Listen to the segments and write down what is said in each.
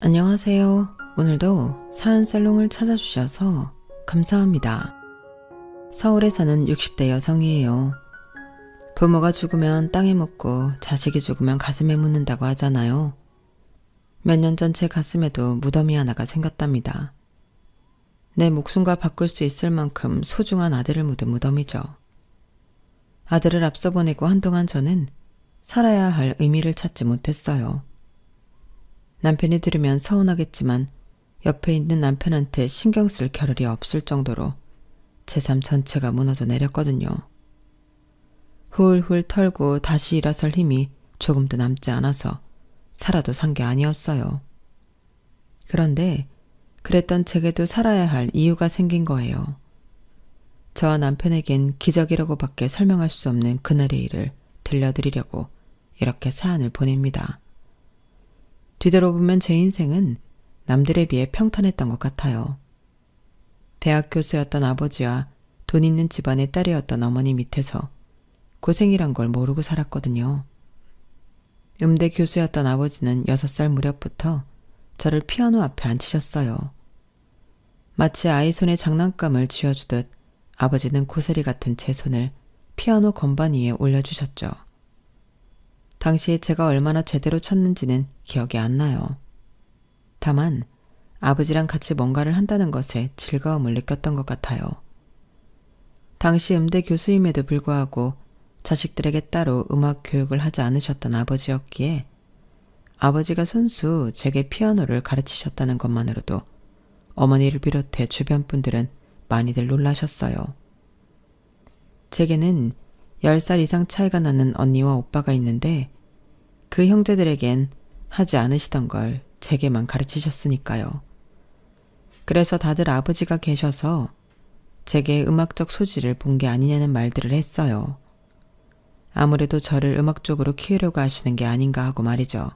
안녕하세요. 오늘도 사연살롱을 찾아주셔서 감사합니다. 서울에 사는 60대 여성이에요. 부모가 죽으면 땅에 묻고 자식이 죽으면 가슴에 묻는다고 하잖아요. 몇 년 전 제 가슴에도 무덤이 하나가 생겼답니다. 내 목숨과 바꿀 수 있을 만큼 소중한 아들을 묻은 무덤이죠. 아들을 앞서 보내고 한동안 저는 살아야 할 의미를 찾지 못했어요. 남편이 들으면 서운하겠지만 옆에 있는 남편한테 신경 쓸 겨를이 없을 정도로 제 삶 전체가 무너져 내렸거든요. 훌훌 털고 다시 일어설 힘이 조금도 남지 않아서 살아도 산 게 아니었어요. 그런데 그랬던 제게도 살아야 할 이유가 생긴 거예요. 저와 남편에겐 기적이라고밖에 설명할 수 없는 그날의 일을 들려드리려고 이렇게 사연을 보냅니다. 뒤돌아보면 제 인생은 남들에 비해 평탄했던 것 같아요. 대학 교수였던 아버지와 돈 있는 집안의 딸이었던 어머니 밑에서 고생이란 걸 모르고 살았거든요. 음대 교수였던 아버지는 6살 무렵부터 저를 피아노 앞에 앉히셨어요. 마치 아이 손에 장난감을 쥐어주듯 아버지는 고사리 같은 제 손을 피아노 건반 위에 올려주셨죠. 당시에 제가 얼마나 제대로 쳤는지는 기억이 안 나요. 다만 아버지랑 같이 뭔가를 한다는 것에 즐거움을 느꼈던 것 같아요. 당시 음대 교수임에도 불구하고 자식들에게 따로 음악 교육을 하지 않으셨던 아버지였기에 아버지가 손수 제게 피아노를 가르치셨다는 것만으로도 어머니를 비롯해 주변 분들은 많이들 놀라셨어요. 제게는 10살 이상 차이가 나는 언니와 오빠가 있는데 그 형제들에겐 하지 않으시던 걸 제게만 가르치셨으니까요. 그래서 다들 아버지가 계셔서 제게 음악적 소질을 본 게 아니냐는 말들을 했어요. 아무래도 저를 음악 쪽으로 키우려고 하시는 게 아닌가 하고 말이죠.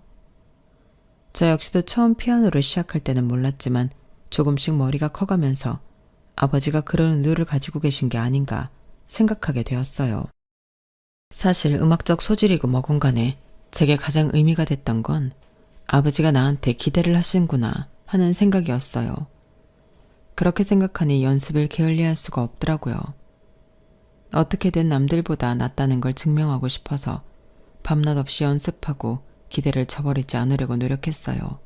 저 역시도 처음 피아노를 시작할 때는 몰랐지만 조금씩 머리가 커가면서 아버지가 그런 의도를 가지고 계신 게 아닌가 생각하게 되었어요. 사실 음악적 소질이고 뭐건 간에 제게 가장 의미가 됐던 건 아버지가 나한테 기대를 하신구나 하는 생각이었어요. 그렇게 생각하니 연습을 게을리할 수가 없더라고요. 어떻게든 남들보다 낫다는 걸 증명하고 싶어서 밤낮 없이 연습하고 기대를 저버리지 않으려고 노력했어요.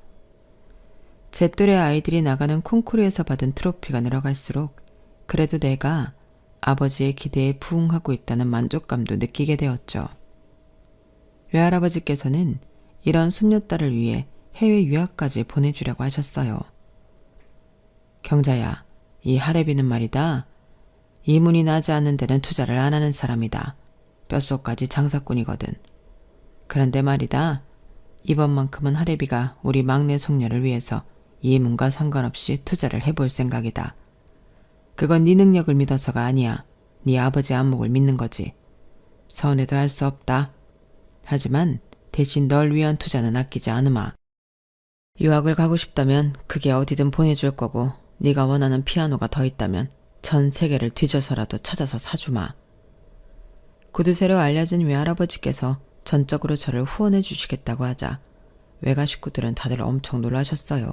제 또래 아이들이 나가는 콩쿠르에서 받은 트로피가 늘어갈수록 그래도 내가 아버지의 기대에 부응하고 있다는 만족감도 느끼게 되었죠. 외할아버지께서는 이런 손녀딸을 위해 해외 유학까지 보내주려고 하셨어요. 경자야, 이 하레비는 말이다. 이문이 나지 않는 데는 투자를 안 하는 사람이다. 뼛속까지 장사꾼이거든. 그런데 말이다. 이번만큼은 하레비가 우리 막내 손녀를 위해서 이문과 상관없이 투자를 해볼 생각이다. 그건 네 능력을 믿어서가 아니야. 네 아버지 안목을 믿는 거지. 서운해도 할 수 없다. 하지만 대신 널 위한 투자는 아끼지 않으마. 유학을 가고 싶다면 그게 어디든 보내줄 거고 네가 원하는 피아노가 더 있다면 전 세계를 뒤져서라도 찾아서 사주마. 구두쇠로 알려진 외할아버지께서 전적으로 저를 후원해 주시겠다고 하자 외가 식구들은 다들 엄청 놀라셨어요.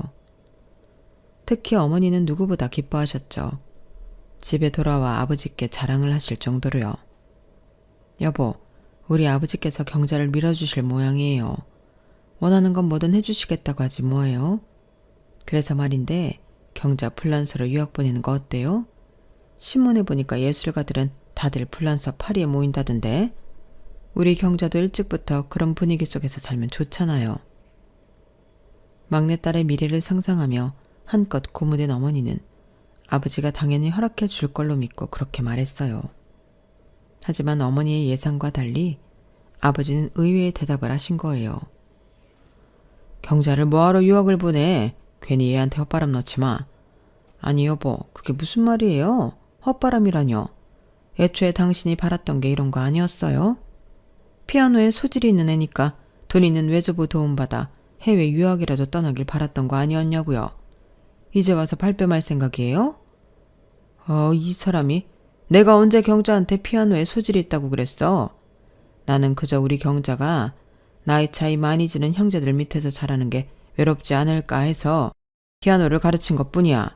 특히 어머니는 누구보다 기뻐하셨죠. 집에 돌아와 아버지께 자랑을 하실 정도로요. 여보, 우리 아버지께서 경자를 밀어주실 모양이에요. 원하는 건 뭐든 해주시겠다고 하지 뭐예요? 그래서 말인데 경자 플란서로 유학 보내는 거 어때요? 신문에 보니까 예술가들은 다들 플란서 파리에 모인다던데. 우리 경자도 일찍부터 그런 분위기 속에서 살면 좋잖아요. 막내딸의 미래를 상상하며 한껏 고무된 어머니는 아버지가 당연히 허락해 줄 걸로 믿고 그렇게 말했어요. 하지만 어머니의 예상과 달리 아버지는 의외의 대답을 하신 거예요. 경자를 뭐하러 유학을 보내? 괜히 얘한테 헛바람 넣지 마. 아니 여보, 그게 무슨 말이에요? 헛바람이라뇨. 애초에 당신이 바랐던 게 이런 거 아니었어요? 피아노에 소질이 있는 애니까 돈 있는 외조부 도움받아 해외 유학이라도 떠나길 바랐던 거 아니었냐고요. 이제 와서 발뺌할 생각이에요? 이 사람이 내가 언제 경자한테 피아노에 소질이 있다고 그랬어? 나는 그저 우리 경자가 나이 차이 많이 지는 형제들 밑에서 자라는 게 외롭지 않을까 해서 피아노를 가르친 것뿐이야.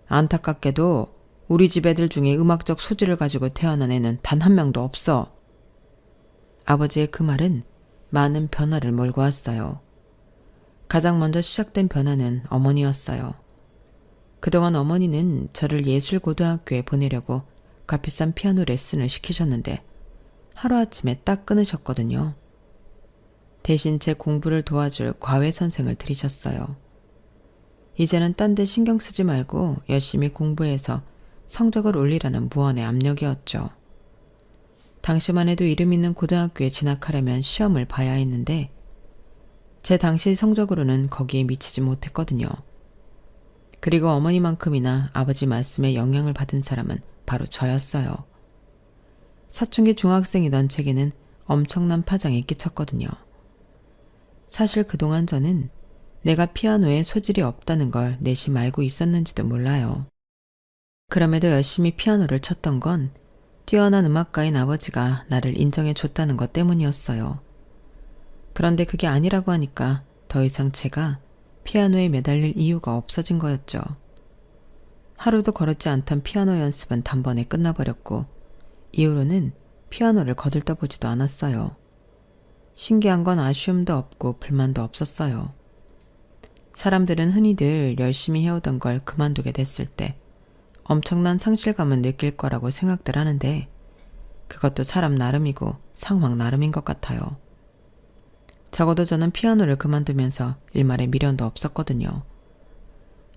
안타깝게도 우리 집 애들 중에 음악적 소질을 가지고 태어난 애는 단 한 명도 없어. 아버지의 그 말은 많은 변화를 몰고 왔어요. 가장 먼저 시작된 변화는 어머니였어요. 그동안 어머니는 저를 예술고등학교에 보내려고 값비싼 피아노 레슨을 시키셨는데 하루아침에 딱 끊으셨거든요. 대신 제 공부를 도와줄 과외 선생을 들이셨어요. 이제는 딴 데 신경 쓰지 말고 열심히 공부해서 성적을 올리라는 무언의 압력이었죠. 당시만 해도 이름 있는 고등학교에 진학하려면 시험을 봐야 했는데 제 당시 성적으로는 거기에 미치지 못했거든요. 그리고 어머니만큼이나 아버지 말씀에 영향을 받은 사람은 바로 저였어요. 사춘기 중학생이던 제게는 엄청난 파장이 끼쳤거든요. 사실 그동안 저는 내가 피아노에 소질이 없다는 걸 내심 알고 있었는지도 몰라요. 그럼에도 열심히 피아노를 쳤던 건 뛰어난 음악가인 아버지가 나를 인정해 줬다는 것 때문이었어요. 그런데 그게 아니라고 하니까 더 이상 제가 피아노에 매달릴 이유가 없어진 거였죠. 하루도 거르지 않던 피아노 연습은 단번에 끝나버렸고 이후로는 피아노를 거들떠보지도 않았어요. 신기한 건 아쉬움도 없고 불만도 없었어요. 사람들은 흔히들 열심히 해오던 걸 그만두게 됐을 때 엄청난 상실감을 느낄 거라고 생각들 하는데 그것도 사람 나름이고 상황 나름인 것 같아요. 적어도 저는 피아노를 그만두면서 일말의 미련도 없었거든요.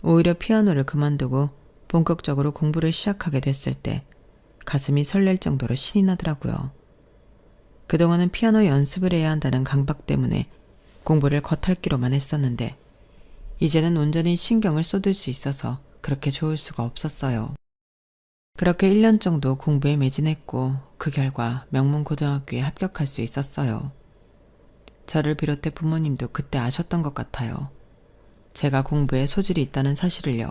오히려 피아노를 그만두고 본격적으로 공부를 시작하게 됐을 때 가슴이 설렐 정도로 신이 나더라고요. 그동안은 피아노 연습을 해야 한다는 강박 때문에 공부를 겉핥기로만 했었는데 이제는 온전히 신경을 쏟을 수 있어서 그렇게 좋을 수가 없었어요. 그렇게 1년 정도 공부에 매진했고 그 결과 명문고등학교에 합격할 수 있었어요. 저를 비롯해 부모님도 그때 아셨던 것 같아요. 제가 공부에 소질이 있다는 사실을요.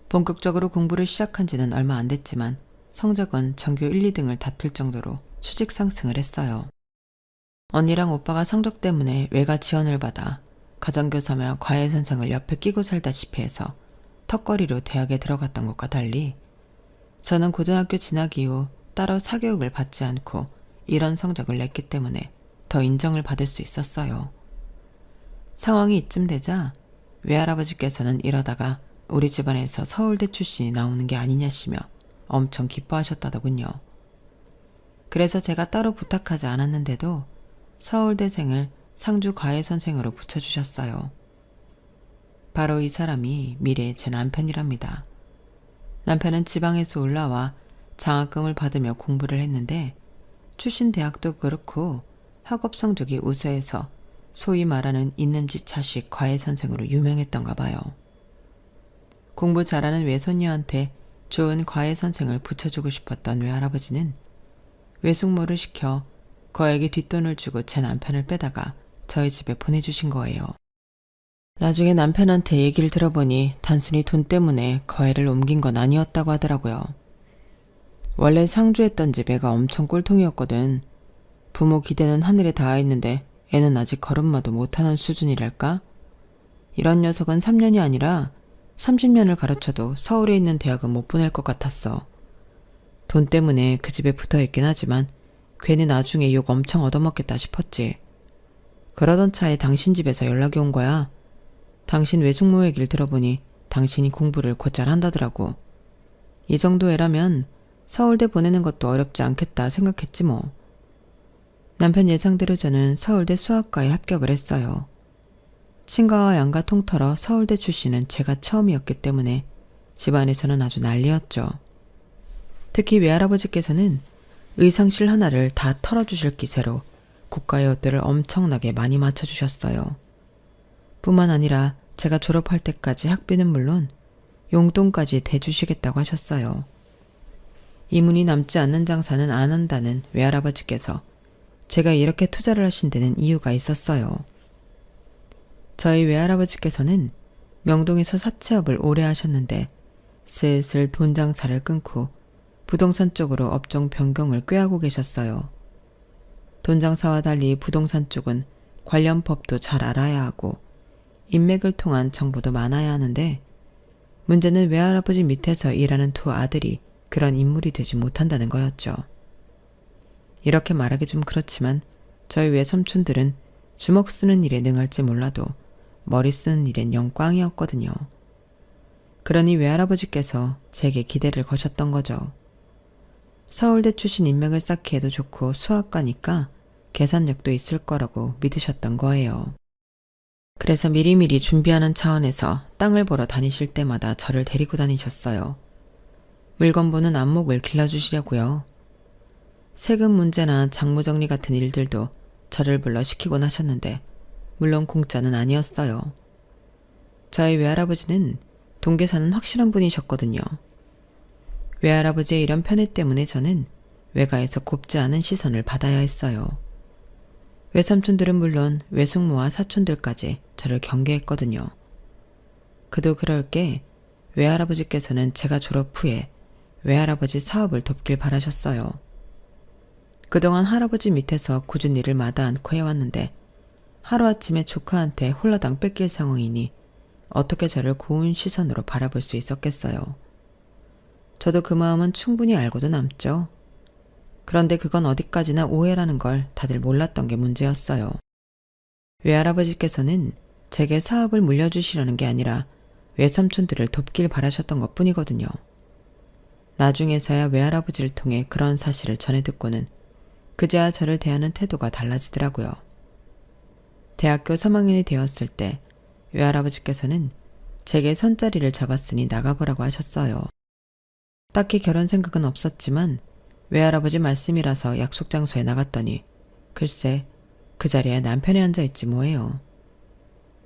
본격적으로 공부를 시작한 지는 얼마 안 됐지만 성적은 전교 1, 2등을 다툴 정도로 수직 상승을 했어요. 언니랑 오빠가 성적 때문에 외가 지원을 받아 가정교사며 과외선생을 옆에 끼고 살다시피 해서 턱걸이로 대학에 들어갔던 것과 달리 저는 고등학교 진학 이후 따로 사교육을 받지 않고 이런 성적을 냈기 때문에 더 인정을 받을 수 있었어요. 상황이 이쯤 되자 외할아버지께서는 이러다가 우리 집안에서 서울대 출신이 나오는 게 아니냐시며 엄청 기뻐하셨다더군요. 그래서 제가 따로 부탁하지 않았는데도 서울대생을 상주 과외선생으로 붙여주셨어요. 바로 이 사람이 미래의 제 남편이랍니다. 남편은 지방에서 올라와 장학금을 받으며 공부를 했는데 출신 대학도 그렇고 학업 성적이 우수해서 소위 말하는 있는지 자식 과외선생으로 유명했던가 봐요. 공부 잘하는 외손녀한테 좋은 과외선생을 붙여주고 싶었던 외할아버지는 외숙모를 시켜 거액의 뒷돈을 주고 제 남편을 빼다가 저희 집에 보내주신 거예요. 나중에 남편한테 얘기를 들어보니 단순히 돈 때문에 거해를 옮긴 건 아니었다고 하더라고요. 원래 상주했던 집 애가 엄청 꼴통이었거든. 부모 기대는 하늘에 닿아 있는데 애는 아직 걸음마도 못하는 수준이랄까? 이런 녀석은 3년이 아니라 30년을 가르쳐도 서울에 있는 대학은 못 보낼 것 같았어. 돈 때문에 그 집에 붙어있긴 하지만 괜히 나중에 욕 엄청 얻어먹겠다 싶었지. 그러던 차에 당신 집에서 연락이 온 거야. 당신 외숙모 얘기를 들어보니 당신이 공부를 곧잘 한다더라고. 이 정도 애라면 서울대 보내는 것도 어렵지 않겠다 생각했지 뭐. 남편 예상대로 저는 서울대 수학과에 합격을 했어요. 친가와 양가 통틀어 서울대 출신은 제가 처음이었기 때문에 집안에서는 아주 난리였죠. 특히 외할아버지께서는 의상실 하나를 다 털어주실 기세로 고가의 옷들을 엄청나게 많이 맞춰주셨어요. 뿐만 아니라 제가 졸업할 때까지 학비는 물론 용돈까지 대주시겠다고 하셨어요. 이문이 남지 않는 장사는 안 한다는 외할아버지께서 제가 이렇게 투자를 하신 데는 이유가 있었어요. 저희 외할아버지께서는 명동에서 사채업을 오래 하셨는데 슬슬 돈 장사를 끊고 부동산 쪽으로 업종 변경을 꾀하고 계셨어요. 돈 장사와 달리 부동산 쪽은 관련 법도 잘 알아야 하고 인맥을 통한 정보도 많아야 하는데 문제는 외할아버지 밑에서 일하는 두 아들이 그런 인물이 되지 못한다는 거였죠. 이렇게 말하기 좀 그렇지만 저희 외삼촌들은 주먹 쓰는 일에 능할지 몰라도 머리 쓰는 일엔 영 꽝이었거든요. 그러니 외할아버지께서 제게 기대를 거셨던 거죠. 서울대 출신 인맥을 쌓기에도 좋고 수학과니까 계산력도 있을 거라고 믿으셨던 거예요. 그래서 미리미리 준비하는 차원에서 땅을 보러 다니실 때마다 저를 데리고 다니셨어요. 물건 보는 안목을 길러주시려고요. 세금 문제나 장부 정리 같은 일들도 저를 불러 시키곤 하셨는데 물론 공짜는 아니었어요. 저희 외할아버지는 동계사는 확실한 분이셨거든요. 외할아버지의 이런 편애 때문에 저는 외가에서 곱지 않은 시선을 받아야 했어요. 외삼촌들은 물론 외숙모와 사촌들까지 저를 경계했거든요. 그도 그럴 게 외할아버지께서는 제가 졸업 후에 외할아버지 사업을 돕길 바라셨어요. 그동안 할아버지 밑에서 꾸준히 일을 마다 않고 해왔는데 하루아침에 조카한테 홀라당 뺏길 상황이니 어떻게 저를 고운 시선으로 바라볼 수 있었겠어요. 저도 그 마음은 충분히 알고도 남죠. 그런데 그건 어디까지나 오해라는 걸 다들 몰랐던 게 문제였어요. 외할아버지께서는 제게 사업을 물려주시려는 게 아니라 외삼촌들을 돕길 바라셨던 것 뿐이거든요. 나중에서야 외할아버지를 통해 그런 사실을 전해 듣고는 그제야 저를 대하는 태도가 달라지더라고요. 대학교 3학년이 되었을 때 외할아버지께서는 제게 선자리를 잡았으니 나가보라고 하셨어요. 딱히 결혼 생각은 없었지만 외할아버지 말씀이라서 약속 장소에 나갔더니 글쎄 그 자리에 남편이 앉아있지 뭐예요.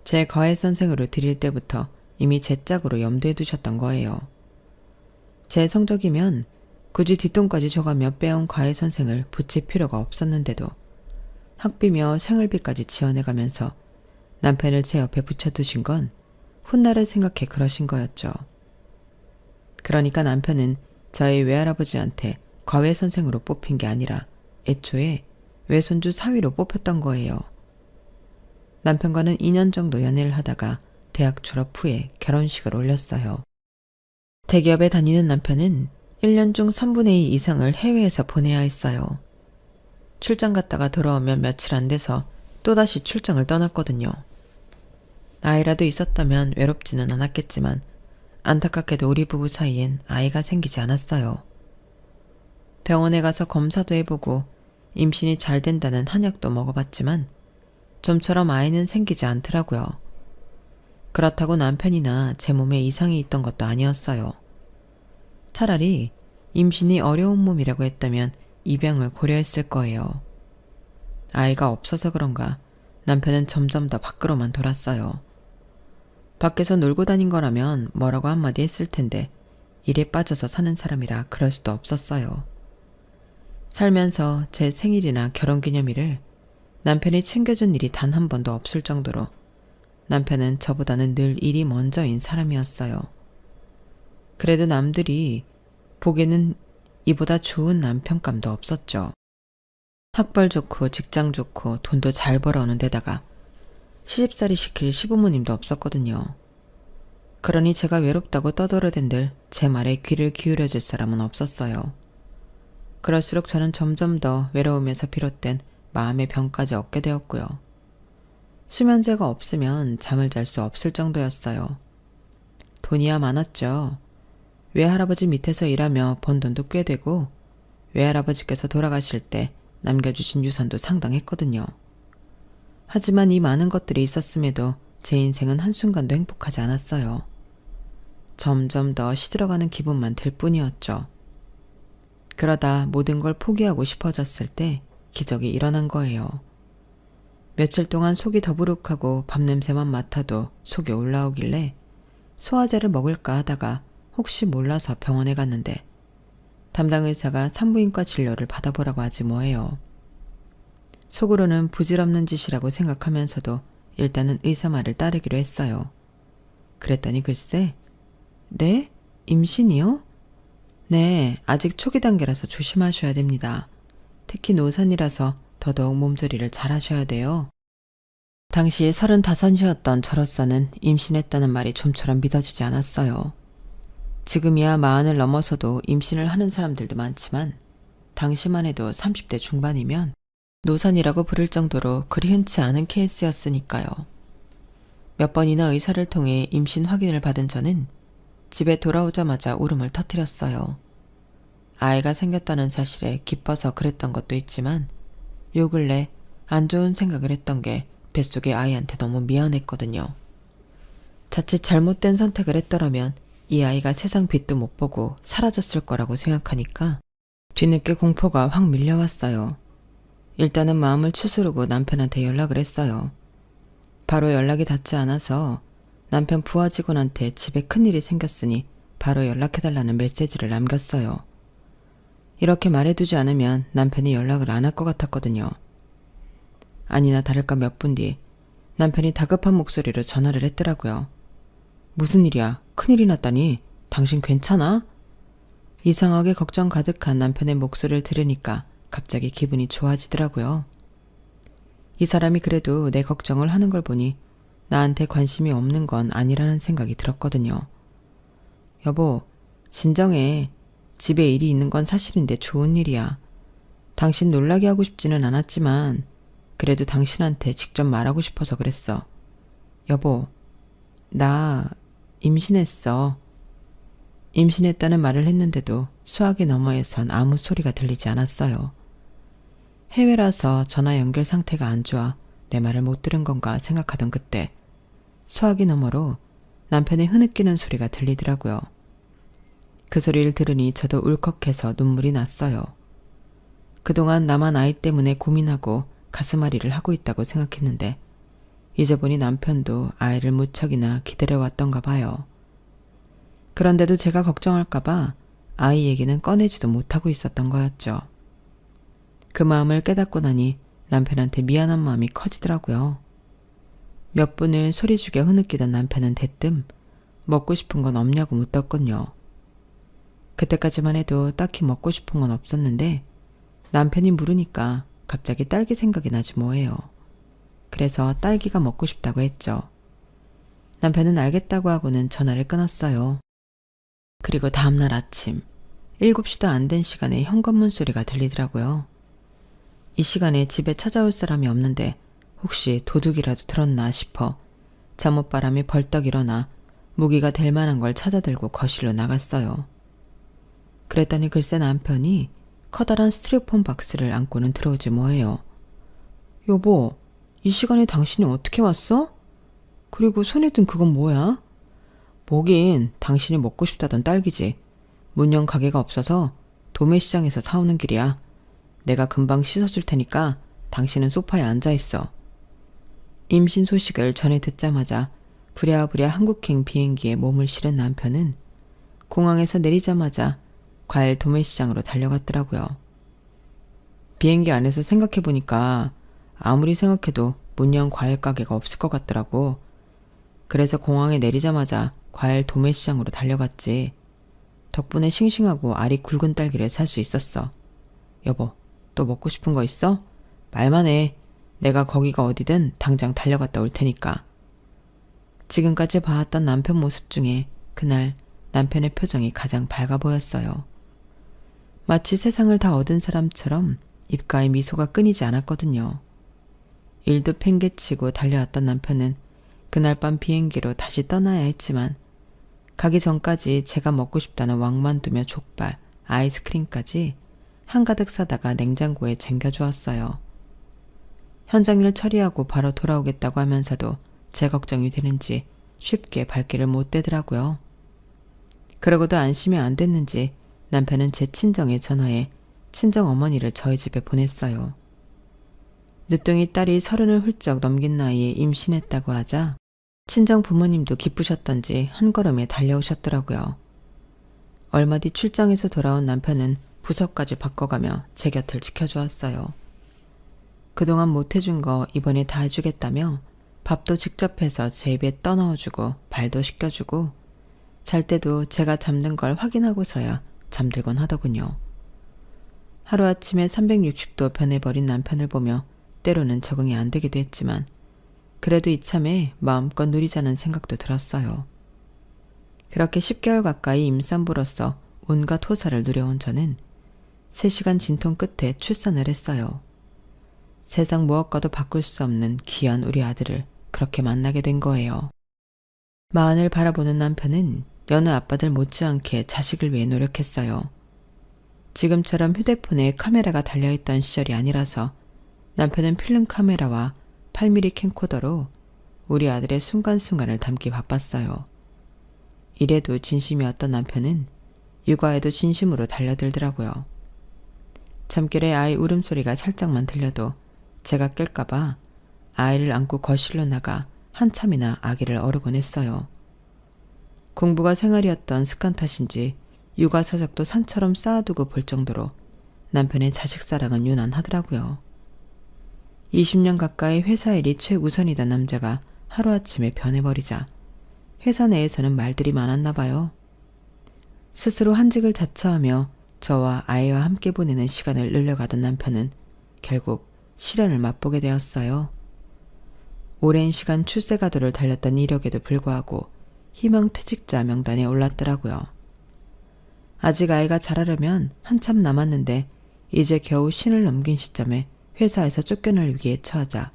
제 과외 선생으로 들일 때부터 이미 제 짝으로 염두에 두셨던 거예요. 제 성적이면 굳이 뒷돈까지 줘가며 빼온 과외 선생을 붙일 필요가 없었는데도 학비며 생활비까지 지원해가면서 남편을 제 옆에 붙여두신 건 훗날을 생각해 그러신 거였죠. 그러니까 남편은 저희 외할아버지한테 과외 선생으로 뽑힌 게 아니라 애초에 외손주 사위로 뽑혔던 거예요. 남편과는 2년 정도 연애를 하다가 대학 졸업 후에 결혼식을 올렸어요. 대기업에 다니는 남편은 1년 중 3분의 2 이상을 해외에서 보내야 했어요. 출장 갔다가 돌아오면 며칠 안 돼서 또다시 출장을 떠났거든요. 아이라도 있었다면 외롭지는 않았겠지만 안타깝게도 우리 부부 사이엔 아이가 생기지 않았어요. 병원에 가서 검사도 해보고 임신이 잘 된다는 한약도 먹어봤지만 좀처럼 아이는 생기지 않더라고요. 그렇다고 남편이나 제 몸에 이상이 있던 것도 아니었어요. 차라리 임신이 어려운 몸이라고 했다면 입양을 고려했을 거예요. 아이가 없어서 그런가 남편은 점점 더 밖으로만 돌았어요. 밖에서 놀고 다닌 거라면 뭐라고 한마디 했을 텐데 일에 빠져서 사는 사람이라 그럴 수도 없었어요. 살면서 제 생일이나 결혼기념일을 남편이 챙겨준 일이 단 한 번도 없을 정도로 남편은 저보다는 늘 일이 먼저인 사람이었어요. 그래도 남들이 보기에는 이보다 좋은 남편감도 없었죠. 학벌 좋고 직장 좋고 돈도 잘 벌어오는 데다가 시집살이 시킬 시부모님도 없었거든요. 그러니 제가 외롭다고 떠들어댄들 제 말에 귀를 기울여줄 사람은 없었어요. 그럴수록 저는 점점 더 외로움에서 비롯된 마음의 병까지 얻게 되었고요. 수면제가 없으면 잠을 잘 수 없을 정도였어요. 돈이야 많았죠. 외할아버지 밑에서 일하며 번 돈도 꽤 되고 외할아버지께서 돌아가실 때 남겨주신 유산도 상당했거든요. 하지만 이 많은 것들이 있었음에도 제 인생은 한순간도 행복하지 않았어요. 점점 더 시들어가는 기분만 들 뿐이었죠. 그러다 모든 걸 포기하고 싶어졌을 때 기적이 일어난 거예요. 며칠 동안 속이 더부룩하고 밥 냄새만 맡아도 속이 올라오길래 소화제를 먹을까 하다가 혹시 몰라서 병원에 갔는데 담당 의사가 산부인과 진료를 받아보라고 하지 뭐예요. 속으로는 부질없는 짓이라고 생각하면서도 일단은 의사 말을 따르기로 했어요. 그랬더니 글쎄, 네? 임신이요? 네, 아직 초기 단계라서 조심하셔야 됩니다. 특히 노산이라서 더더욱 몸조리를 잘 하셔야 돼요. 당시 35이었던 저로서는 임신했다는 말이 좀처럼 믿어지지 않았어요. 지금이야 40을 넘어서도 임신을 하는 사람들도 많지만 당시만 해도 30대 중반이면 노산이라고 부를 정도로 그리 흔치 않은 케이스였으니까요. 몇 번이나 의사를 통해 임신 확인을 받은 저는 집에 돌아오자마자 울음을 터뜨렸어요. 아이가 생겼다는 사실에 기뻐서 그랬던 것도 있지만 요 근래 안 좋은 생각을 했던 게 뱃속의 아이한테 너무 미안했거든요. 자칫 잘못된 선택을 했더라면 이 아이가 세상 빛도 못 보고 사라졌을 거라고 생각하니까 뒤늦게 공포가 확 밀려왔어요. 일단은 마음을 추스르고 남편한테 연락을 했어요. 바로 연락이 닿지 않아서 남편 부하 직원한테 집에 큰일이 생겼으니 바로 연락해달라는 메시지를 남겼어요. 이렇게 말해두지 않으면 남편이 연락을 안 할 것 같았거든요. 아니나 다를까 몇 분 뒤 남편이 다급한 목소리로 전화를 했더라고요. 무슨 일이야? 큰일이 났다니? 당신 괜찮아? 이상하게 걱정 가득한 남편의 목소리를 들으니까 갑자기 기분이 좋아지더라고요. 이 사람이 그래도 내 걱정을 하는 걸 보니 나한테 관심이 없는 건 아니라는 생각이 들었거든요. 여보, 진정해. 집에 일이 있는 건 사실인데 좋은 일이야. 당신 놀라게 하고 싶지는 않았지만 그래도 당신한테 직접 말하고 싶어서 그랬어. 여보, 나 임신했어. 임신했다는 말을 했는데도 수화기 너머에선 아무 소리가 들리지 않았어요. 해외라서 전화 연결 상태가 안 좋아 내 말을 못 들은 건가 생각하던 그때 수화기 너머로 남편의 흐느끼는 소리가 들리더라고요. 그 소리를 들으니 저도 울컥해서 눈물이 났어요. 그동안 나만 아이 때문에 고민하고 가슴앓이를 하고 있다고 생각했는데 이제 보니 남편도 아이를 무척이나 기다려왔던가 봐요. 그런데도 제가 걱정할까봐 아이 얘기는 꺼내지도 못하고 있었던 거였죠. 그 마음을 깨닫고 나니 남편한테 미안한 마음이 커지더라고요. 몇 분을 소리 죽여 흐느끼던 남편은 대뜸 먹고 싶은 건 없냐고 묻더군요. 그때까지만 해도 딱히 먹고 싶은 건 없었는데 남편이 물으니까 갑자기 딸기 생각이 나지 뭐예요. 그래서 딸기가 먹고 싶다고 했죠. 남편은 알겠다고 하고는 전화를 끊었어요. 그리고 다음날 아침 7시도 안 된 시간에 현관문 소리가 들리더라고요. 이 시간에 집에 찾아올 사람이 없는데 혹시 도둑이라도 들었나 싶어 잠옷바람이 벌떡 일어나 무기가 될 만한 걸 찾아들고 거실로 나갔어요. 그랬더니 글쎄 남편이 커다란 스티로폼 박스를 안고는 들어오지 뭐예요. 여보, 이 시간에 당신이 어떻게 왔어? 그리고 손에 든 그건 뭐야? 뭐긴 당신이 먹고 싶다던 딸기지. 문연 가게가 없어서 도매시장에서 사오는 길이야. 내가 금방 씻어줄 테니까 당신은 소파에 앉아있어. 임신 소식을 전해 듣자마자 부랴부랴 한국행 비행기에 몸을 실은 남편은 공항에서 내리자마자 과일 도매시장으로 달려갔더라고요. 비행기 안에서 생각해보니까 아무리 생각해도 문연 과일 가게가 없을 것 같더라고. 그래서 공항에 내리자마자 과일 도매시장으로 달려갔지. 덕분에 싱싱하고 알이 굵은 딸기를 살 수 있었어. 여보, 또 먹고 싶은 거 있어? 말만 해. 내가 거기가 어디든 당장 달려갔다 올 테니까. 지금까지 봐왔던 남편 모습 중에 그날 남편의 표정이 가장 밝아 보였어요. 마치 세상을 다 얻은 사람처럼 입가에 미소가 끊이지 않았거든요. 일도 팽개치고 달려왔던 남편은 그날 밤 비행기로 다시 떠나야 했지만 가기 전까지 제가 먹고 싶다는 왕만두며 족발, 아이스크림까지 한가득 사다가 냉장고에 쟁겨주었어요. 현장일 처리하고 바로 돌아오겠다고 하면서도 제 걱정이 되는지 쉽게 발길을 못 대더라고요. 그러고도 안심이 안 됐는지 남편은 제 친정에 전화해 친정어머니를 저희 집에 보냈어요. 늦둥이 딸이 30을 훌쩍 넘긴 나이에 임신했다고 하자 친정 부모님도 기쁘셨던지 한 걸음에 달려오셨더라고요. 얼마 뒤 출장에서 돌아온 남편은 부서까지 바꿔가며 제 곁을 지켜주었어요. 그동안 못해준 거 이번에 다 해주겠다며 밥도 직접 해서 제 입에 떠넣어주고 발도 씻겨주고 잘 때도 제가 잠든 걸 확인하고서야 잠들곤 하더군요. 하루아침에 360도 변해버린 남편을 보며 때로는 적응이 안 되기도 했지만 그래도 이참에 마음껏 누리자는 생각도 들었어요. 그렇게 10개월 가까이 임산부로서 온갖 호사를 누려온 저는 3시간 진통 끝에 출산을 했어요. 세상 무엇과도 바꿀 수 없는 귀한 우리 아들을 그렇게 만나게 된 거예요. 마흔을 바라보는 남편은 여느 아빠들 못지않게 자식을 위해 노력했어요. 지금처럼 휴대폰에 카메라가 달려있던 시절이 아니라서 남편은 필름 카메라와 8mm 캠코더로 우리 아들의 순간순간을 담기 바빴어요. 이래도 진심이었던 남편은 육아에도 진심으로 달려들더라고요. 잠결에 아이 울음소리가 살짝만 들려도 제가 깰까봐 아이를 안고 거실로 나가 한참이나 아기를 어르곤 했어요. 공부가 생활이었던 습관 탓인지 육아 서적도 산처럼 쌓아두고 볼 정도로 남편의 자식 사랑은 유난하더라고요. 20년 가까이 회사 일이 최우선이던 남자가 하루아침에 변해버리자 회사 내에서는 말들이 많았나 봐요. 스스로 한직을 자처하며 저와 아이와 함께 보내는 시간을 늘려가던 남편은 결국 시련을 맛보게 되었어요. 오랜 시간 출세가도를 달렸던 이력에도 불구하고 희망퇴직자 명단에 올랐더라고요. 아직 아이가 자라려면 한참 남았는데 이제 겨우 신을 넘긴 시점에 회사에서 쫓겨날 위기에 처하자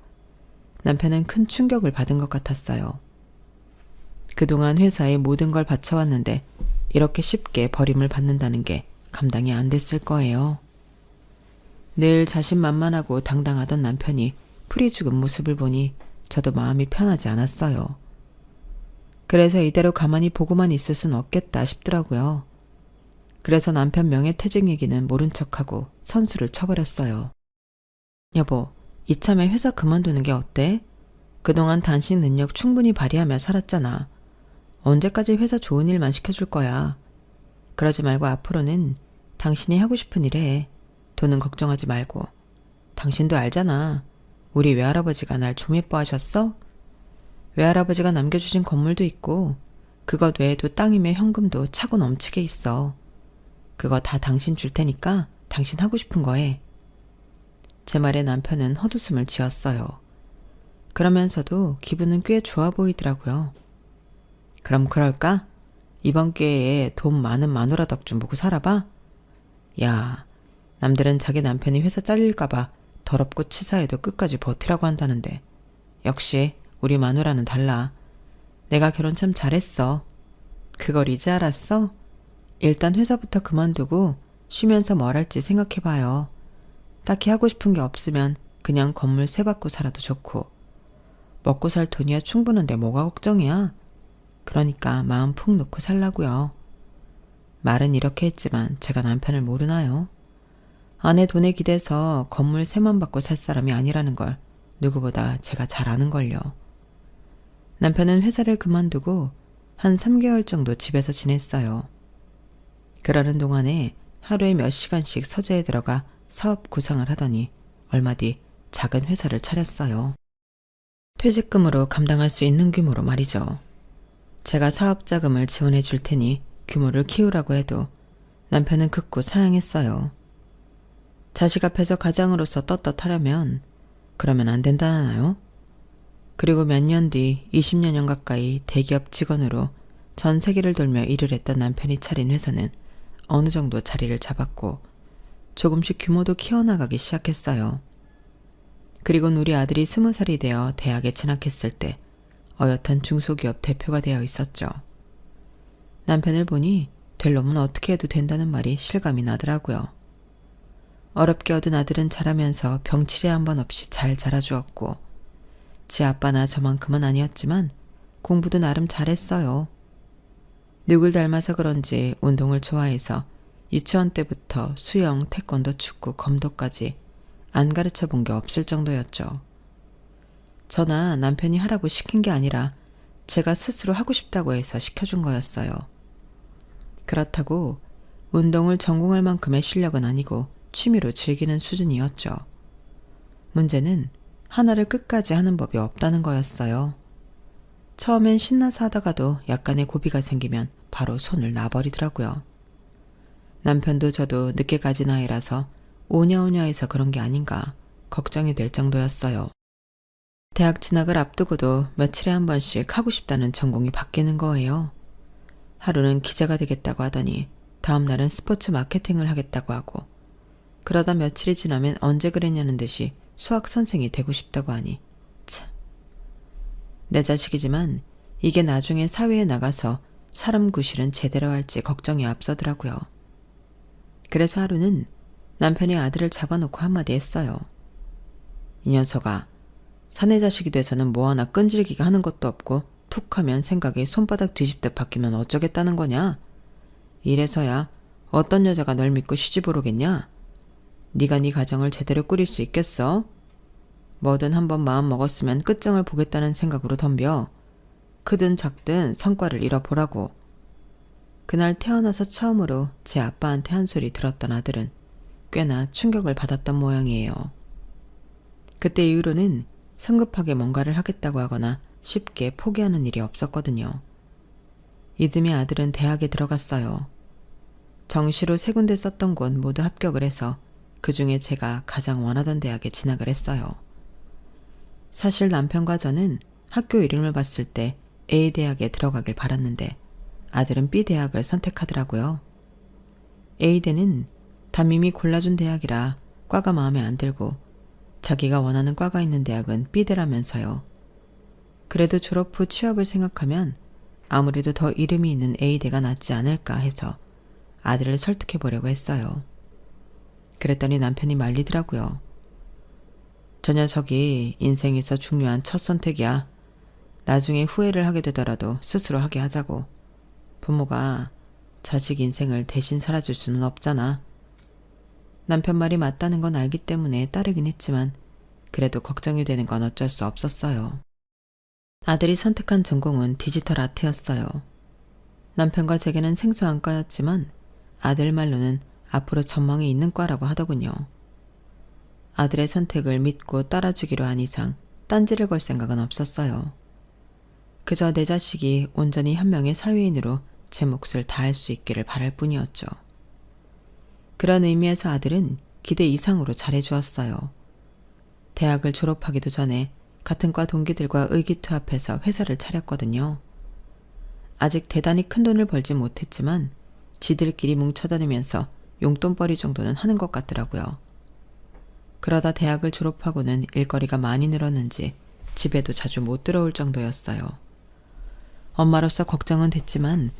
남편은 큰 충격을 받은 것 같았어요. 그동안 회사에 모든 걸 바쳐왔는데 이렇게 쉽게 버림을 받는다는 게 감당이 안 됐을 거예요. 늘 자신만만하고 당당하던 남편이 풀이 죽은 모습을 보니 저도 마음이 편하지 않았어요. 그래서 이대로 가만히 보고만 있을 순 없겠다 싶더라고요. 그래서 남편 명예퇴직 얘기는 모른 척하고 선수를 쳐버렸어요. 여보, 이참에 회사 그만두는 게 어때? 그동안 당신 능력 충분히 발휘하며 살았잖아. 언제까지 회사 좋은 일만 시켜줄 거야. 그러지 말고 앞으로는 당신이 하고 싶은 일 해. 돈은 걱정하지 말고. 당신도 알잖아. 우리 외할아버지가 날 좀 예뻐하셨어? 외할아버지가 남겨주신 건물도 있고 그것 외에도 땅이며 현금도 차고 넘치게 있어. 그거 다 당신 줄 테니까 당신 하고 싶은 거 해. 제 말에 남편은 헛웃음을 지었어요. 그러면서도 기분은 꽤 좋아 보이더라고요. 그럼 그럴까? 이번 기회에 돈 많은 마누라 덕 좀 보고 살아봐? 야, 남들은 자기 남편이 회사 잘릴까봐 더럽고 치사해도 끝까지 버티라고 한다는데 역시 우리 마누라는 달라. 내가 결혼 참 잘했어. 그걸 이제 알았어? 일단 회사부터 그만두고 쉬면서 뭘 할지 생각해봐요. 딱히 하고 싶은 게 없으면 그냥 건물 세 받고 살아도 좋고. 먹고 살 돈이야 충분한데 뭐가 걱정이야? 그러니까 마음 푹 놓고 살라고요. 말은 이렇게 했지만 제가 남편을 모르나요? 아내 돈에 기대서 건물 세만 받고 살 사람이 아니라는 걸 누구보다 제가 잘 아는걸요. 남편은 회사를 그만두고 한 3개월 정도 집에서 지냈어요. 그러는 동안에 하루에 몇 시간씩 서재에 들어가 사업 구상을 하더니 얼마 뒤 작은 회사를 차렸어요. 퇴직금으로 감당할 수 있는 규모로 말이죠. 제가 사업 자금을 지원해 줄 테니 규모를 키우라고 해도 남편은 극구 사양했어요. 자식 앞에서 가장으로서 떳떳하려면 그러면 안 된다나요? 그리고 몇 년 뒤 20여 년 가까이 대기업 직원으로 전 세계를 돌며 일을 했던 남편이 차린 회사는 어느 정도 자리를 잡았고 조금씩 규모도 키워나가기 시작했어요. 그리곤 우리 아들이 20살이 되어 대학에 진학했을 때 어엿한 중소기업 대표가 되어 있었죠. 남편을 보니 될 놈은 어떻게 해도 된다는 말이 실감이 나더라고요. 어렵게 얻은 아들은 자라면서 병치레 한 번 없이 잘 자라주었고 지 아빠나 저만큼은 아니었지만 공부도 나름 잘했어요. 누굴 닮아서 그런지 운동을 좋아해서 유치원 때부터 수영, 태권도, 축구, 검도까지 안 가르쳐 본 게 없을 정도였죠. 저나 남편이 하라고 시킨 게 아니라 제가 스스로 하고 싶다고 해서 시켜준 거였어요. 그렇다고 운동을 전공할 만큼의 실력은 아니고 취미로 즐기는 수준이었죠. 문제는 하나를 끝까지 하는 법이 없다는 거였어요. 처음엔 신나서 하다가도 약간의 고비가 생기면 바로 손을 놔버리더라고요. 남편도 저도 늦게 가진 아이라서 오냐오냐해서 그런 게 아닌가 걱정이 될 정도였어요. 대학 진학을 앞두고도 며칠에 한 번씩 하고 싶다는 전공이 바뀌는 거예요. 하루는 기자가 되겠다고 하더니 다음 날은 스포츠 마케팅을 하겠다고 하고, 그러다 며칠이 지나면 언제 그랬냐는 듯이 수학 선생이 되고 싶다고 하니 참. 내 자식이지만 이게 나중에 사회에 나가서 사람 구실은 제대로 할지 걱정이 앞서더라고요. 그래서 하루는 남편이 아들을 잡아놓고 한마디 했어요. 이 녀석아, 사내 자식이 돼서는 뭐 하나 끈질기게 하는 것도 없고 툭 하면 생각이 손바닥 뒤집듯 바뀌면 어쩌겠다는 거냐? 이래서야 어떤 여자가 널 믿고 시집을 오겠냐? 네가 네 가정을 제대로 꾸릴 수 있겠어? 뭐든 한번 마음 먹었으면 끝장을 보겠다는 생각으로 덤벼. 크든 작든 성과를 잃어보라고. 그날 태어나서 처음으로 제 아빠한테 한 소리 들었던 아들은 꽤나 충격을 받았던 모양이에요. 그때 이후로는 성급하게 뭔가를 하겠다고 하거나 쉽게 포기하는 일이 없었거든요. 이듬해 아들은 대학에 들어갔어요. 정시로 3군데 썼던 곳 모두 합격을 해서 그 중에 제가 가장 원하던 대학에 진학을 했어요. 사실 남편과 저는 학교 이름을 봤을 때 A대학에 들어가길 바랐는데 아들은 B대학을 선택하더라고요. A대는 담임이 골라준 대학이라 과가 마음에 안 들고 자기가 원하는 과가 있는 대학은 B대라면서요. 그래도 졸업 후 취업을 생각하면 아무래도 더 이름이 있는 A대가 낫지 않을까 해서 아들을 설득해 보려고 했어요. 그랬더니 남편이 말리더라고요. 저 녀석이 인생에서 중요한 첫 선택이야. 나중에 후회를 하게 되더라도 스스로 하게 하자고. 부모가 자식 인생을 대신 살아줄 수는 없잖아. 남편 말이 맞다는 건 알기 때문에 따르긴 했지만 그래도 걱정이 되는 건 어쩔 수 없었어요. 아들이 선택한 전공은 디지털 아트였어요. 남편과 제게는 생소한 과였지만 아들 말로는 앞으로 전망이 있는 과라고 하더군요. 아들의 선택을 믿고 따라주기로 한 이상 딴지를 걸 생각은 없었어요. 그저 내 자식이 온전히 한 명의 사회인으로 제 몫을 다할 수 있기를 바랄 뿐이었죠. 그런 의미에서 아들은 기대 이상으로 잘해주었어요. 대학을 졸업하기도 전에 같은 과 동기들과 의기투합해서 회사를 차렸거든요. 아직 대단히 큰 돈을 벌지 못했지만 지들끼리 뭉쳐다니면서 용돈벌이 정도는 하는 것 같더라고요. 그러다 대학을 졸업하고는 일거리가 많이 늘었는지 집에도 자주 못 들어올 정도였어요. 엄마로서 걱정은 됐지만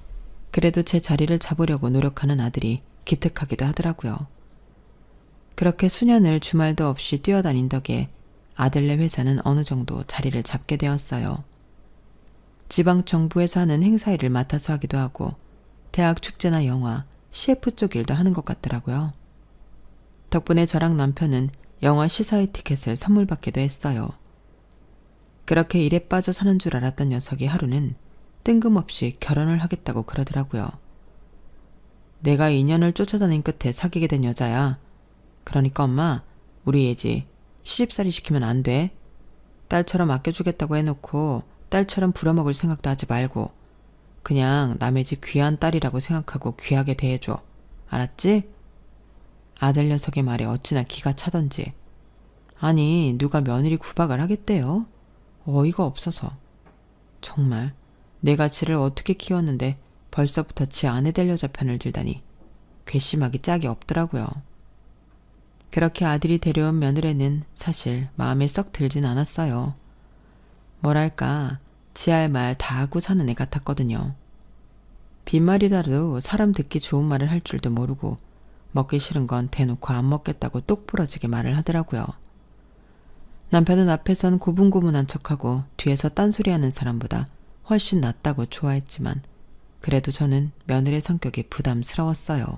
그래도 제 자리를 잡으려고 노력하는 아들이 기특하기도 하더라고요. 그렇게 수년을 주말도 없이 뛰어다닌 덕에 아들네 회사는 어느 정도 자리를 잡게 되었어요. 지방 정부에서 하는 행사 일을 맡아서 하기도 하고 대학 축제나 영화, CF 쪽 일도 하는 것 같더라고요. 덕분에 저랑 남편은 영화 시사회 티켓을 선물 받기도 했어요. 그렇게 일에 빠져 사는 줄 알았던 녀석이 하루는 뜬금없이 결혼을 하겠다고 그러더라고요. 내가 2년을 쫓아다닌 끝에 사귀게 된 여자야. 그러니까 엄마, 우리 예지 시집살이 시키면 안 돼. 딸처럼 아껴주겠다고 해놓고 딸처럼 부려먹을 생각도 하지 말고 그냥 남의 집 귀한 딸이라고 생각하고 귀하게 대해줘. 알았지? 아들 녀석의 말에 어찌나 기가 차던지. 아니, 누가 며느리 구박을 하겠대요? 어이가 없어서. 정말 내가 지를 어떻게 키웠는데 벌써부터 지 아내 될 여자 편을 들다니 괘씸하기 짝이 없더라고요. 그렇게 아들이 데려온 며느리는 사실 마음에 썩 들진 않았어요. 뭐랄까 지 할 말 다 하고 사는 애 같았거든요. 빈말이라도 사람 듣기 좋은 말을 할 줄도 모르고 먹기 싫은 건 대놓고 안 먹겠다고 똑부러지게 말을 하더라고요. 남편은 앞에선 고분고분한 척하고 뒤에서 딴소리하는 사람보다 훨씬 낫다고 좋아했지만 그래도 저는 며느리의 성격이 부담스러웠어요.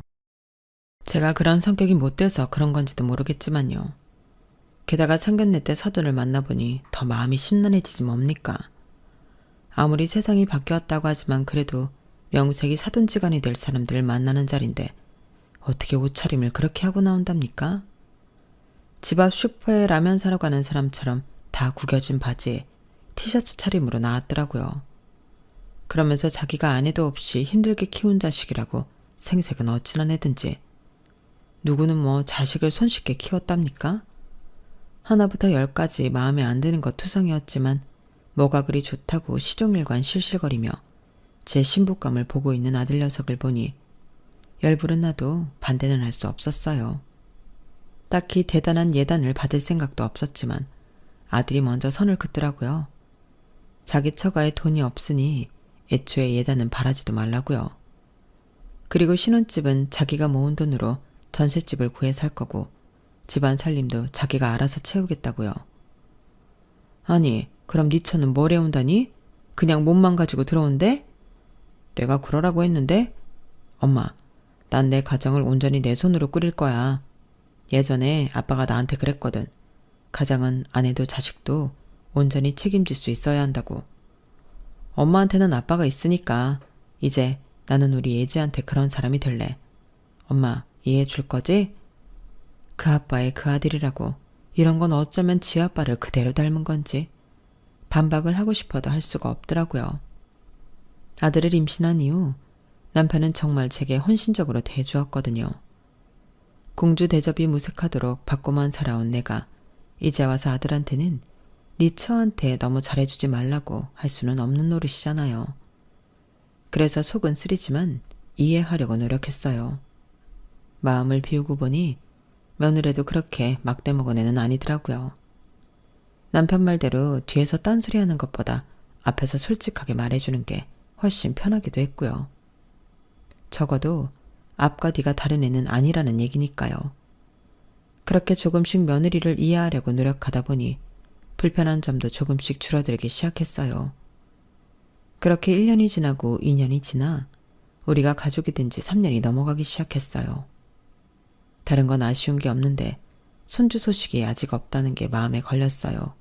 제가 그런 성격이 못 돼서 그런 건지도 모르겠지만요. 게다가 상견례 때 사돈을 만나보니 더 마음이 심란해지지 뭡니까? 아무리 세상이 바뀌었다고 하지만 그래도 명색이 사돈지간이 될 사람들을 만나는 자리인데 어떻게 옷차림을 그렇게 하고 나온답니까? 집 앞 슈퍼에 라면 사러 가는 사람처럼 다 구겨진 바지에 티셔츠 차림으로 나왔더라고요. 그러면서 자기가 아내도 없이 힘들게 키운 자식이라고 생색은 어찌나 내든지 누구는 뭐 자식을 손쉽게 키웠답니까? 하나부터 10까지 마음에 안 드는 것 투성이었지만 뭐가 그리 좋다고 시종일관 실실거리며 제 신부감을 보고 있는 아들 녀석을 보니 열불은 나도 반대는 할 수 없었어요. 딱히 대단한 예단을 받을 생각도 없었지만 아들이 먼저 선을 긋더라고요. 자기 처가에 돈이 없으니 애초에 예단은 바라지도 말라고요. 그리고 신혼집은 자기가 모은 돈으로 전셋집을 구해 살 거고 집안 살림도 자기가 알아서 채우겠다고요. 아니, 그럼 네 처는 뭘 해온다니? 그냥 몸만 가지고 들어온대? 내가 그러라고 했는데? 엄마, 난 내 가정을 온전히 내 손으로 꾸릴 거야. 예전에 아빠가 나한테 그랬거든. 가장은 아내도 자식도 온전히 책임질 수 있어야 한다고. 엄마한테는 아빠가 있으니까 이제 나는 우리 예지한테 그런 사람이 될래. 엄마, 이해해 줄 거지? 그 아빠의 그 아들이라고 이런 건 어쩌면 지 아빠를 그대로 닮은 건지 반박을 하고 싶어도 할 수가 없더라고요. 아들을 임신한 이후 남편은 정말 제게 헌신적으로 대해주었거든요. 공주 대접이 무색하도록 받고만 살아온 내가 이제 와서 아들한테는 네 처한테 너무 잘해주지 말라고 할 수는 없는 노릇이잖아요. 그래서 속은 쓰리지만 이해하려고 노력했어요. 마음을 비우고 보니 며느리도 그렇게 막대먹은 애는 아니더라고요. 남편 말대로 뒤에서 딴소리하는 것보다 앞에서 솔직하게 말해주는 게 훨씬 편하기도 했고요. 적어도 앞과 뒤가 다른 애는 아니라는 얘기니까요. 그렇게 조금씩 며느리를 이해하려고 노력하다 보니 불편한 점도 조금씩 줄어들기 시작했어요. 그렇게 1년이 지나고 2년이 지나 우리가 가족이 된 지 3년이 넘어가기 시작했어요. 다른 건 아쉬운 게 없는데 손주 소식이 아직 없다는 게 마음에 걸렸어요.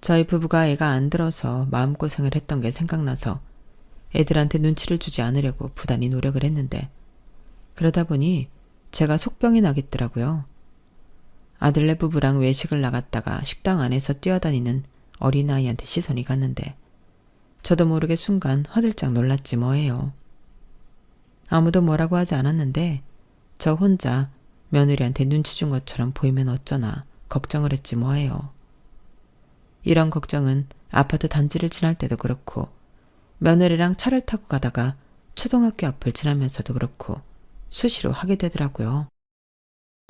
저희 부부가 애가 안 들어서 마음고생을 했던 게 생각나서 애들한테 눈치를 주지 않으려고 부단히 노력을 했는데 그러다 보니 제가 속병이 나겠더라고요. 아들네 부부랑 외식을 나갔다가 식당 안에서 뛰어다니는 어린아이한테 시선이 갔는데 저도 모르게 순간 화들짝 놀랐지 뭐예요. 아무도 뭐라고 하지 않았는데 저 혼자 며느리한테 눈치 준 것처럼 보이면 어쩌나 걱정을 했지 뭐예요. 이런 걱정은 아파트 단지를 지날 때도 그렇고 며느리랑 차를 타고 가다가 초등학교 앞을 지나면서도 그렇고 수시로 하게 되더라고요.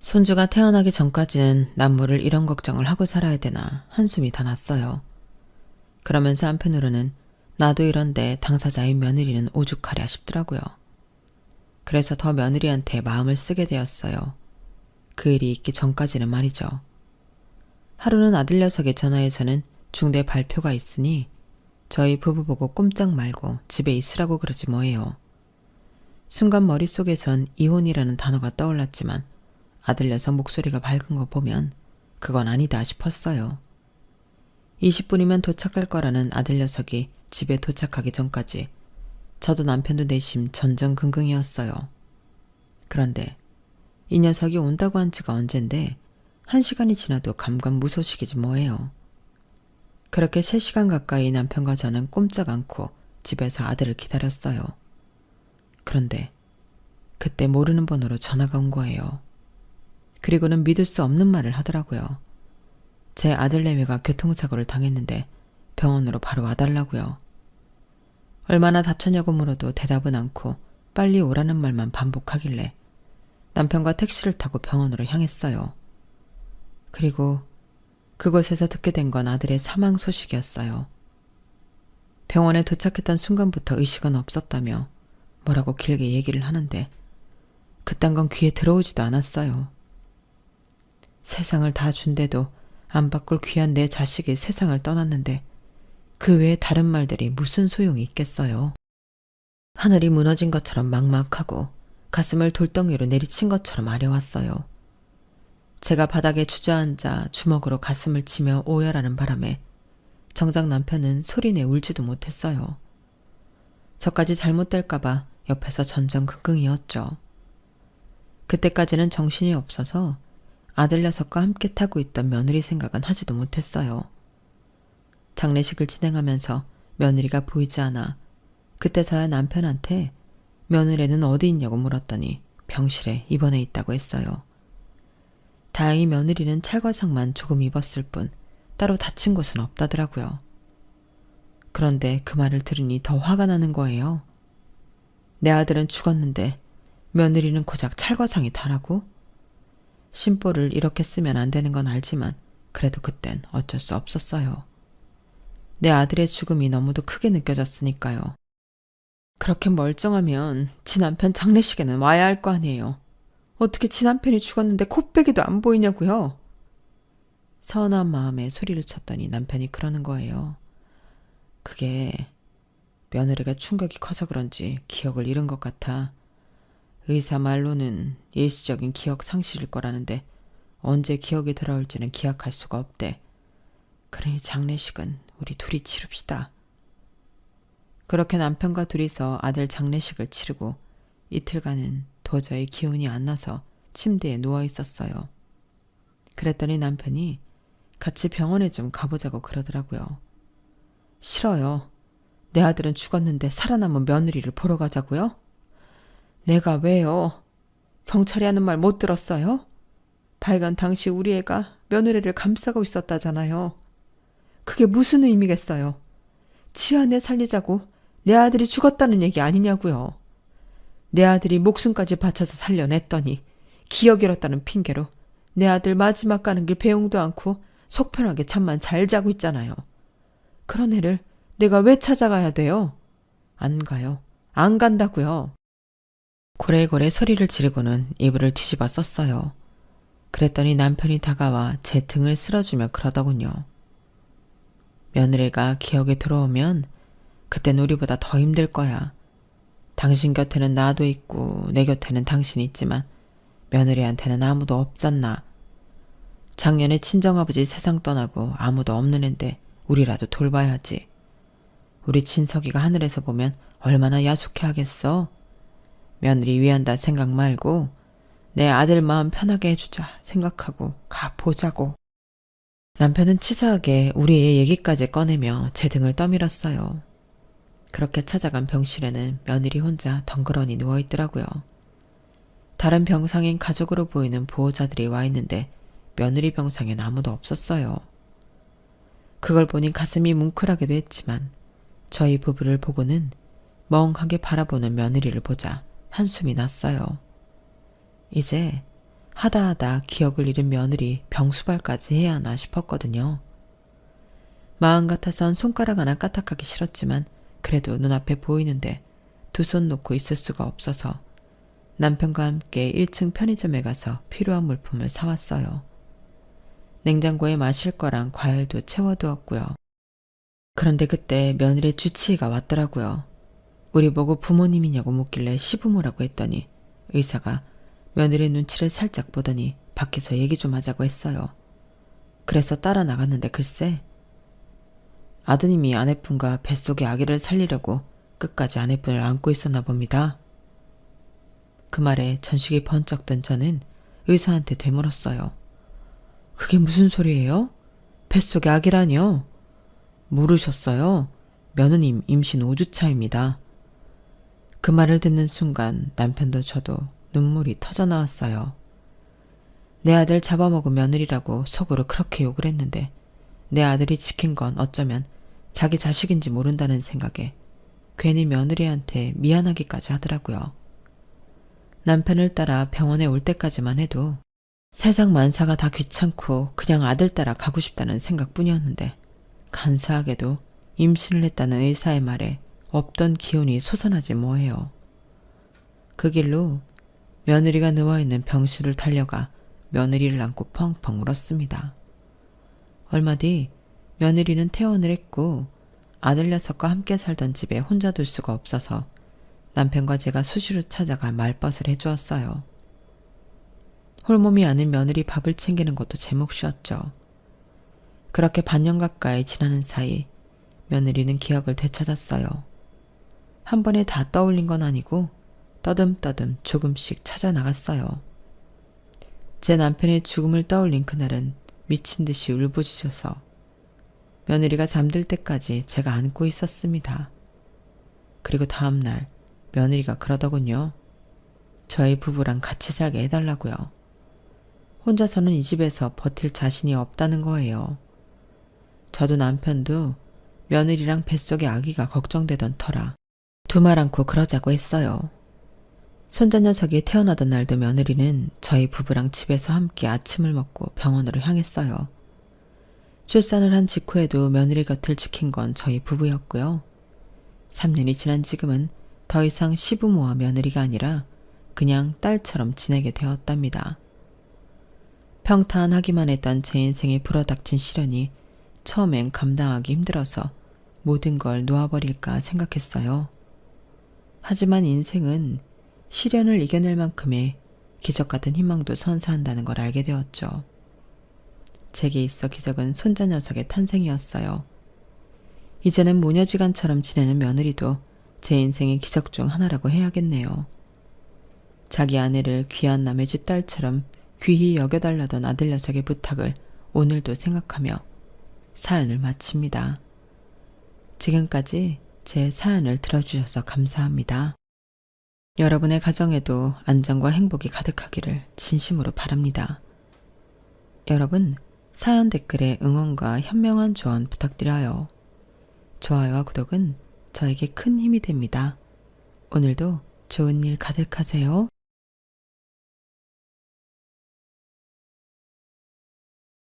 손주가 태어나기 전까지는 남모를 이런 걱정을 하고 살아야 되나 한숨이 다 났어요. 그러면서 한편으로는 나도 이런데 당사자인 며느리는 오죽하랴 싶더라고요. 그래서 더 며느리한테 마음을 쓰게 되었어요. 그 일이 있기 전까지는 말이죠. 하루는 아들 녀석의 전화에서는 중대 발표가 있으니 저희 부부 보고 꼼짝 말고 집에 있으라고 그러지 뭐예요. 순간 머릿속에선 이혼이라는 단어가 떠올랐지만 아들 녀석 목소리가 밝은 거 보면 그건 아니다 싶었어요. 20분이면 도착할 거라는 아들 녀석이 집에 도착하기 전까지 저도 남편도 내심 전전긍긍이었어요. 그런데 이 녀석이 온다고 한 지가 언젠데 1시간이 지나도 감감무소식이지 뭐예요. 그렇게 3시간 가까이 남편과 저는 꼼짝 않고 집에서 아들을 기다렸어요. 그런데 그때 모르는 번호로 전화가 온 거예요. 그리고는 믿을 수 없는 말을 하더라고요. 제 아들내미가 교통사고를 당했는데 병원으로 바로 와달라고요. 얼마나 다쳤냐고 물어도 대답은 않고 빨리 오라는 말만 반복하길래 남편과 택시를 타고 병원으로 향했어요. 그리고 그곳에서 듣게 된 건 아들의 사망 소식이었어요. 병원에 도착했던 순간부터 의식은 없었다며 뭐라고 길게 얘기를 하는데 그딴 건 귀에 들어오지도 않았어요. 세상을 다 준데도 안 바꿀 귀한 내 자식이 세상을 떠났는데 그 외에 다른 말들이 무슨 소용이 있겠어요. 하늘이 무너진 것처럼 막막하고 가슴을 돌덩이로 내리친 것처럼 아려왔어요. 제가 바닥에 주저앉아 주먹으로 가슴을 치며 오열하는 바람에 정작 남편은 소리내 울지도 못했어요. 저까지 잘못될까봐 옆에서 전전긍긍이었죠. 그때까지는 정신이 없어서 아들 녀석과 함께 타고 있던 며느리 생각은 하지도 못했어요. 장례식을 진행하면서 며느리가 보이지 않아 그때서야 남편한테 며느리는 어디 있냐고 물었더니 병실에 입원해 있다고 했어요. 다행히 며느리는 찰과상만 조금 입었을 뿐 따로 다친 곳은 없다더라고요. 그런데 그 말을 들으니 더 화가 나는 거예요. 내 아들은 죽었는데 며느리는 고작 찰과상이 다라고? 심보를 이렇게 쓰면 안 되는 건 알지만 그래도 그땐 어쩔 수 없었어요. 내 아들의 죽음이 너무도 크게 느껴졌으니까요. 그렇게 멀쩡하면 지 남편 장례식에는 와야 할 거 아니에요. 어떻게 지 남편이 죽었는데 코빼기도 안 보이냐고요? 서운한 마음에 소리를 쳤더니 남편이 그러는 거예요. 그게 며느리가 충격이 커서 그런지 기억을 잃은 것 같아. 의사 말로는 일시적인 기억 상실일 거라는데 언제 기억이 돌아올지는 기약할 수가 없대. 그러니 장례식은 우리 둘이 치릅시다. 그렇게 남편과 둘이서 아들 장례식을 치르고 이틀간은 도저히 기운이 안 나서 침대에 누워 있었어요. 그랬더니 남편이 같이 병원에 좀 가보자고 그러더라고요. 싫어요. 내 아들은 죽었는데 살아남은 며느리를 보러 가자고요? 내가 왜요? 경찰이 하는 말 못 들었어요? 발견 당시 우리 애가 며느리를 감싸고 있었다잖아요. 그게 무슨 의미겠어요? 지 아내 살리자고 내 아들이 죽었다는 얘기 아니냐고요. 내 아들이 목숨까지 바쳐서 살려냈더니 기억 잃었다는 핑계로 내 아들 마지막 가는 길 배웅도 않고 속 편하게 잠만 잘 자고 있잖아요. 그런 애를 내가 왜 찾아가야 돼요? 안 가요. 안 간다고요. 고래고래 소리를 지르고는 이불을 뒤집어 썼어요. 그랬더니 남편이 다가와 제 등을 쓸어주며 그러더군요. 며느리가 기억에 들어오면 그땐 우리보다 더 힘들 거야. 당신 곁에는 나도 있고 내 곁에는 당신이 있지만 며느리한테는 아무도 없잖나. 작년에 친정아버지 세상 떠나고 아무도 없는 앤데 우리라도 돌봐야지. 우리 친석이가 하늘에서 보면 얼마나 야속해 하겠어. 며느리 위한다 생각 말고 내 아들 마음 편하게 해주자 생각하고 가보자고. 남편은 치사하게 우리의 얘기까지 꺼내며 제 등을 떠밀었어요. 그렇게 찾아간 병실에는 며느리 혼자 덩그러니 누워있더라고요. 다른 병상엔 가족으로 보이는 보호자들이 와 있는데 며느리 병상엔 아무도 없었어요. 그걸 보니 가슴이 뭉클하기도 했지만 저희 부부를 보고는 멍하게 바라보는 며느리를 보자 한숨이 났어요. 이제 하다하다 기억을 잃은 며느리 병수발까지 해야 하나 싶었거든요. 마음 같아선 손가락 하나 까딱하기 싫었지만 그래도 눈앞에 보이는데 두 손 놓고 있을 수가 없어서 남편과 함께 1층 편의점에 가서 필요한 물품을 사왔어요. 냉장고에 마실 거랑 과일도 채워두었고요. 그런데 그때 며느리 주치의가 왔더라고요. 우리 보고 부모님이냐고 묻길래 시부모라고 했더니 의사가 며느리 눈치를 살짝 보더니 밖에서 얘기 좀 하자고 했어요. 그래서 따라 나갔는데 글쎄 아드님이 아내분과 뱃속의 아기를 살리려고 끝까지 아내분을 안고 있었나 봅니다. 그 말에 전식이 번쩍 든 저는 의사한테 되물었어요. 그게 무슨 소리예요? 뱃속의 아기라니요? 모르셨어요? 며느님 임신 5주차입니다. 그 말을 듣는 순간 남편도 저도 눈물이 터져 나왔어요. 내 아들 잡아먹은 며느리라고 속으로 그렇게 욕을 했는데 내 아들이 지킨 건 어쩌면 자기 자식인지 모른다는 생각에 괜히 며느리한테 미안하기까지 하더라고요. 남편을 따라 병원에 올 때까지만 해도 세상 만사가 다 귀찮고 그냥 아들 따라 가고 싶다는 생각뿐이었는데 간사하게도 임신을 했다는 의사의 말에 없던 기운이 솟아나지 뭐해요. 그 길로 며느리가 누워있는 병실을 달려가 며느리를 안고 펑펑 울었습니다. 얼마 뒤 며느리는 퇴원을 했고 아들 녀석과 함께 살던 집에 혼자 둘 수가 없어서 남편과 제가 수시로 찾아가 말벗을 해주었어요. 홀몸이 아닌 며느리 밥을 챙기는 것도 제 몫이었죠. 그렇게 반년 가까이 지나는 사이 며느리는 기억을 되찾았어요. 한 번에 다 떠올린 건 아니고 떠듬떠듬 조금씩 찾아나갔어요. 제 남편의 죽음을 떠올린 그날은 미친 듯이 울부짖어서 며느리가 잠들 때까지 제가 안고 있었습니다. 그리고 다음날 며느리가 그러더군요. 저희 부부랑 같이 살게 해달라고요. 혼자서는 이 집에서 버틸 자신이 없다는 거예요. 저도 남편도 며느리랑 뱃속의 아기가 걱정되던 터라 두 말 않고 그러자고 했어요. 손자 녀석이 태어나던 날도 며느리는 저희 부부랑 집에서 함께 아침을 먹고 병원으로 향했어요. 출산을 한 직후에도 며느리 곁을 지킨 건 저희 부부였고요. 3년이 지난 지금은 더 이상 시부모와 며느리가 아니라 그냥 딸처럼 지내게 되었답니다. 평탄하기만 했던 제 인생에 불어닥친 시련이 처음엔 감당하기 힘들어서 모든 걸 놓아버릴까 생각했어요. 하지만 인생은 시련을 이겨낼 만큼의 기적 같은 희망도 선사한다는 걸 알게 되었죠. 제게 있어 기적은 손자 녀석의 탄생이었어요. 이제는 모녀지간처럼 지내는 며느리도 제 인생의 기적 중 하나라고 해야겠네요. 자기 아내를 귀한 남의 집 딸처럼 귀히 여겨달라던 아들 녀석의 부탁을 오늘도 생각하며 사연을 마칩니다. 지금까지 제 사연을 들어주셔서 감사합니다. 여러분의 가정에도 안정과 행복이 가득하기를 진심으로 바랍니다. 여러분, 사연 댓글에 응원과 현명한 조언 부탁드려요. 좋아요와 구독은 저에게 큰 힘이 됩니다. 오늘도 좋은 일 가득하세요.